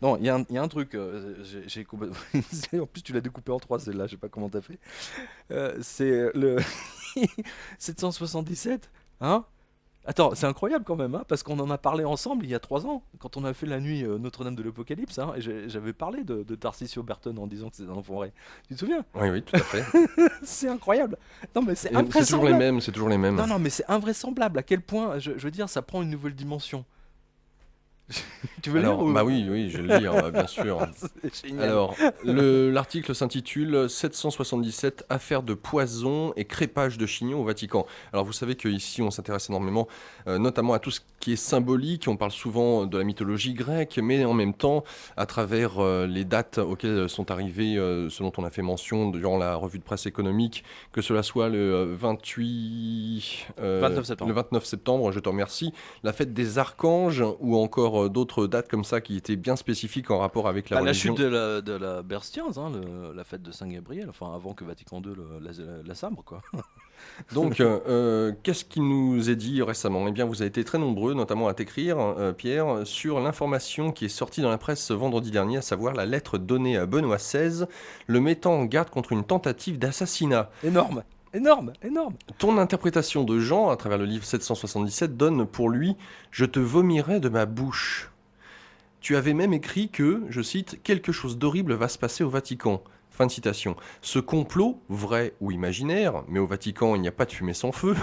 Non, il y a un truc. En plus, tu l'as découpé en trois, celle-là. Je sais pas comment t'as fait. C'est le 777. Hein? Attends, c'est incroyable quand même, hein, parce qu'on en a parlé ensemble il y a 3 ans, quand on a fait la nuit Notre-Dame de l'Apocalypse, hein, et j'avais parlé de Tarcisio Burton en disant que c'était un enfoiré. Tu te souviens? Oui, oui, tout à fait. C'est incroyable. Non, mais c'est Et c'est toujours les invraisemblable. mêmes, c'est toujours les mêmes. Non, non, mais c'est invraisemblable à quel point, je veux dire, ça prend une nouvelle dimension. Tu veux lire Alors, bah ou... oui, oui, je vais le lire, bien sûr. C'est génial. Alors, l'article s'intitule 777 affaires de poison et crépage de chignons au Vatican. Alors, vous savez qu'ici, on s'intéresse énormément, notamment à tout ce qui est symbolique. On parle souvent de la mythologie grecque, mais en même temps, à travers les dates auxquelles sont arrivés, ce dont on a fait mention durant la revue de presse économique, que cela soit le 28, 29 le septembre. 29 septembre, je te remercie, la fête des archanges, ou encore d'autres dates comme ça qui étaient bien spécifiques en rapport avec la Bah, la chute religion. de la Berstiens, hein, la fête de Saint-Gabriel, enfin avant que Vatican II la sabre, quoi. Donc, qu'est-ce qui nous est dit récemment? Eh bien, vous avez été très nombreux, notamment à t'écrire, Pierre, sur l'information qui est sortie dans la presse ce vendredi dernier, à savoir la lettre donnée à Benoît XVI, le mettant en garde contre une tentative d'assassinat. Énorme, énorme, énorme. Ton interprétation de Jean, à travers le livre 777, donne pour lui «Je te vomirai de ma bouche». Tu avais même écrit que, je cite, quelque chose d'horrible va se passer au Vatican. Fin de citation. Ce complot, vrai ou imaginaire, mais au Vatican il n'y a pas de fumée sans feu,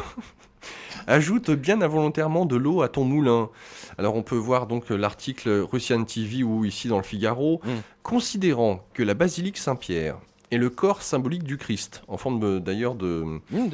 ajoute bien involontairement de l'eau à ton moulin. Alors on peut voir donc l'article Russian TV ou ici dans le Figaro, Hmm. considérant que la basilique Saint-Pierre est le corps symbolique du Christ, en forme d'ailleurs de, Oui, oui,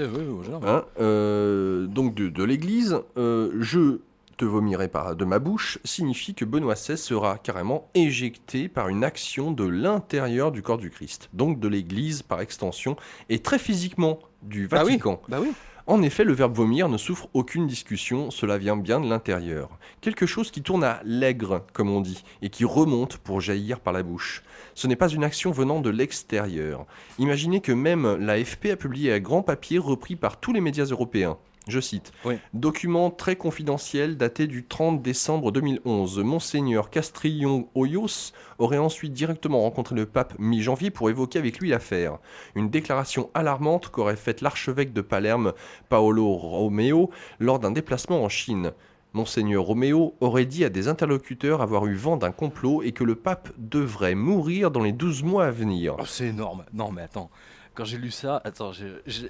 général. hein, donc de l'Église, je te vomirai de ma bouche, signifie que Benoît XVI sera carrément éjecté par une action de l'intérieur du corps du Christ, donc de l'Église par extension, et très physiquement du Bah oui, Vatican. bah oui. En effet, le verbe vomir ne souffre aucune discussion, cela vient bien de l'intérieur. Quelque chose qui tourne à l'aigre, comme on dit, et qui remonte pour jaillir par la bouche. Ce n'est pas une action venant de l'extérieur. Imaginez que même l'AFP a publié un grand papier repris par tous les médias européens. Je cite, Oui. document très confidentiel daté du 30 décembre 2011. Monseigneur Castrillon Hoyos aurait ensuite directement rencontré le pape mi-janvier pour évoquer avec lui l'affaire. Une déclaration alarmante qu'aurait faite l'archevêque de Palerme, Paolo Romeo, lors d'un déplacement en Chine. Monseigneur Roméo aurait dit à des interlocuteurs avoir eu vent d'un complot et que le pape devrait mourir dans les 12 mois à venir. Oh, c'est énorme. Non, mais attends. Quand j'ai lu ça, attends, tu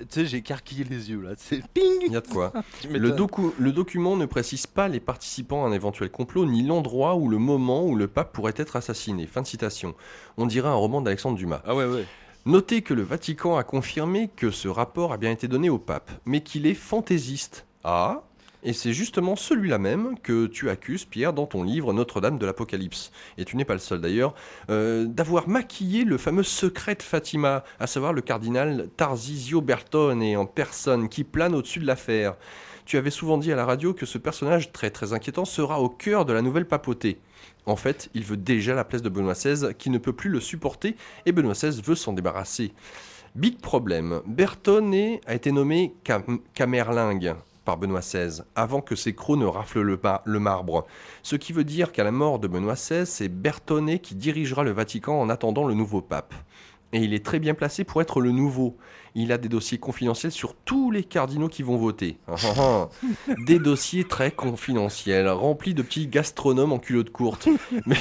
sais, j'ai écarquillé les yeux là. C'est ping. Il y a de quoi. Tu m'étonnes. Le document ne précise pas les participants à un éventuel complot, ni l'endroit ou le moment où le pape pourrait être assassiné. Fin de citation. On dirait un roman d'Alexandre Dumas. Ah ouais, ouais. Notez que le Vatican a confirmé que ce rapport a bien été donné au pape, mais qu'il est fantaisiste. Ah, et c'est justement celui-là même que tu accuses, Pierre, dans ton livre Notre-Dame de l'Apocalypse. Et tu n'es pas le seul d'ailleurs, d'avoir maquillé le fameux secret de Fatima, à savoir le cardinal Tarsisio Bertone en personne qui plane au-dessus de l'affaire. Tu avais souvent dit à la radio que ce personnage très très inquiétant sera au cœur de la nouvelle papauté. En fait, il veut déjà la place de Benoît XVI, qui ne peut plus le supporter, et Benoît XVI veut s'en débarrasser. Big problème, Bertone a été nommé Camerlingue par Benoît XVI, avant que ses crocs ne raflent le marbre. Ce qui veut dire qu'à la mort de Benoît XVI, c'est Bertone qui dirigera le Vatican en attendant le nouveau pape. Et il est très bien placé pour être le nouveau. Il a des dossiers confidentiels sur tous les cardinaux qui vont voter. Des dossiers très confidentiels, remplis de petits gastronomes en culotte courte. Mais,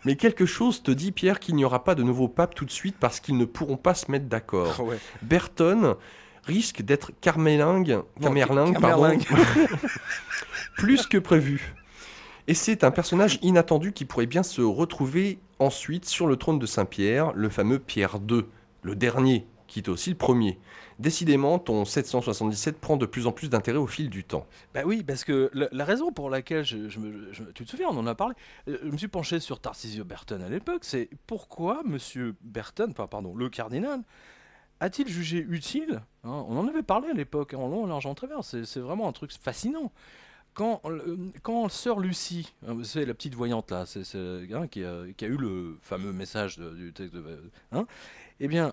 mais quelque chose te dit, Pierre, qu'il n'y aura pas de nouveau pape tout de suite parce qu'ils ne pourront pas se mettre d'accord. Ouais. Berton risque d'être Non, Camerlingue, pardon, Camerlingue. plus que prévu. Et c'est un personnage inattendu qui pourrait bien se retrouver ensuite sur le trône de Saint-Pierre, le fameux Pierre II, le dernier, qui est aussi le premier. Décidément, ton 777 prend de plus en plus d'intérêt au fil du temps. Bah oui, parce que la raison pour laquelle tu te souviens, on en a parlé, je me suis penché sur Tarcisio Berton à l'époque, c'est pourquoi Monsieur Berton, enfin pardon, le cardinal, a-t-il jugé utile, hein, on en avait parlé à l'époque, en long, en large, en travers, c'est vraiment un truc fascinant. Quand sœur Lucie, hein, c'est la petite voyante là, hein, qui a eu le fameux message du texte de... Hein, eh bien,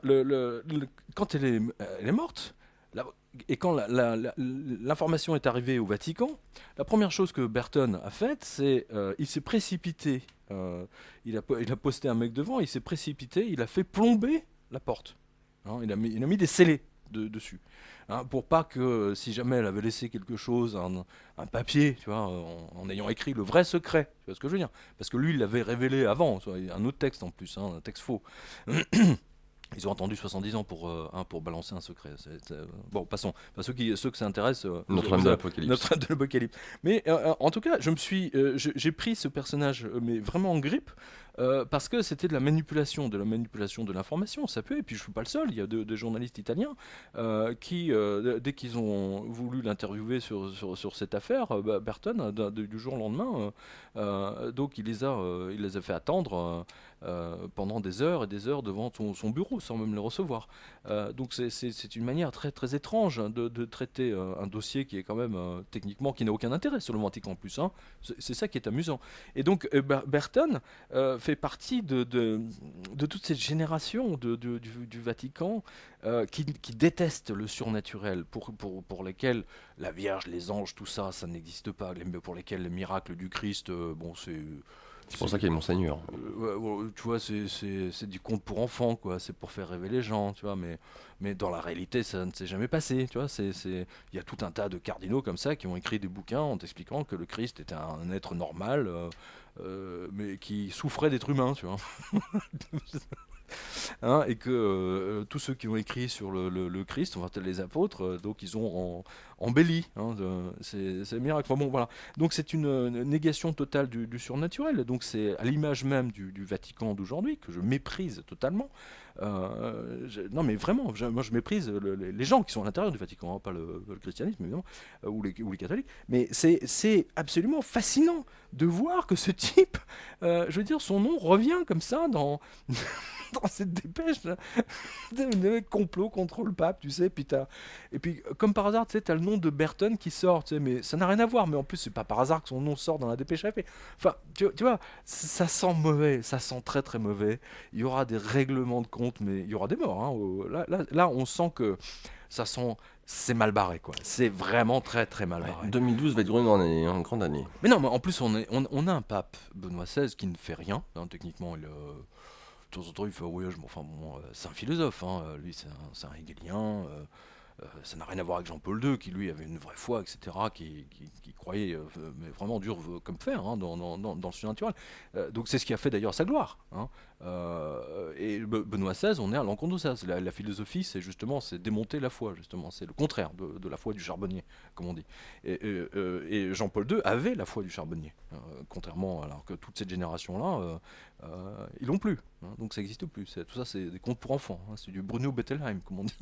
quand elle est morte, la- et quand l'information est arrivée au Vatican, la première chose que Berton a faite, c'est il s'est précipité il a posté un mec devant, il s'est précipité, il a fait plomber la porte. Hein, il a mis des scellés dessus. Hein, pour pas que, si jamais elle avait laissé quelque chose, un papier, tu vois, en ayant écrit le vrai secret, tu vois ce que je veux dire. Parce que lui, il l'avait révélé avant, tu vois, un autre texte en plus, hein, un texte faux. Ils ont attendu 70 ans pour balancer un secret. Bon, passons. Enfin, ceux que ça intéresse, Notre-Dame de l'Apocalypse. Notre-Dame de l'Apocalypse. Mais en tout cas, j'ai pris ce personnage, mais vraiment en grippe, parce que c'était de la manipulation de l'information. Ça peut, et puis je suis pas le seul. Il y a des journalistes italiens qui, dès qu'ils ont voulu l'interviewer sur cette affaire, Burton, du jour au lendemain, donc il les a fait attendre. Pendant des heures et des heures devant son bureau sans même le recevoir. Donc c'est une manière très, très étrange, hein, de traiter un dossier qui est quand même techniquement qui n'a aucun intérêt sur le Vatican plus. Hein. C'est ça qui est amusant. Et donc Burton fait partie de toute cette génération du Vatican qui déteste le surnaturel, pour lesquels la Vierge, les anges, tout ça, ça n'existe pas, pour lesquels les miracles du Christ, bon C'est pour ça qu'il y a Monseigneur. tu vois, c'est du conte pour enfants, quoi. C'est pour faire rêver les gens, tu vois. Mais dans la réalité, ça ne s'est jamais passé, tu vois. Il y a tout un tas de cardinaux comme ça qui ont écrit des bouquins en expliquant que le Christ était un être normal, mais qui souffrait d'être humain, tu vois. Hein, et que tous ceux qui ont écrit sur le Christ, enfin les apôtres, donc ils ont embelli, hein, c'est miracle. Enfin, bon, voilà. Donc c'est une négation totale du surnaturel. Donc c'est à l'image même du Vatican d'aujourd'hui que je méprise totalement. Non mais vraiment, moi je méprise les gens qui sont à l'intérieur du Vatican, hein, pas le christianisme évidemment, ou les catholiques. Mais c'est absolument fascinant de voir que ce type, je veux dire, son nom revient comme ça dans dans cette dépêche là, de complot contre le pape, tu sais. Et puis comme par hasard, tu sais, t'as le nom de Burton qui sort, tu sais, mais ça n'a rien à voir. Mais en plus, c'est pas par hasard que son nom sort dans la dépêche AFP. Enfin, tu vois, ça sent mauvais, ça sent très très mauvais. Il y aura des règlements de compte, mais il y aura des morts. Hein. Là, on sent que ça sent. C'est mal barré, quoi. C'est vraiment très très mal barré. Ouais, 2012 va être une grande année. Mais non, mais en plus, on a un pape, Benoît XVI, qui ne fait rien. Hein, techniquement, de temps en temps, il fait un voyage, mais enfin, bon, c'est un philosophe. Hein, lui, c'est un hegelien. Ça n'a rien à voir avec Jean-Paul II, qui lui avait une vraie foi, etc., qui croyait, mais vraiment dur comme fer, hein, dans le surnaturel. Donc c'est ce qui a fait d'ailleurs sa gloire. Hein. Et Benoît XVI, on est à l'encontre de ça. La philosophie, c'est démonter la foi, justement. C'est le contraire de la foi du charbonnier, comme on dit. Et Jean-Paul II avait la foi du charbonnier, contrairement, alors que toute cette génération-là, ils l'ont plus. Hein. Donc ça n'existe plus. Tout ça, c'est des contes pour enfants. Hein. C'est du Bruno Bettelheim, comme on dit.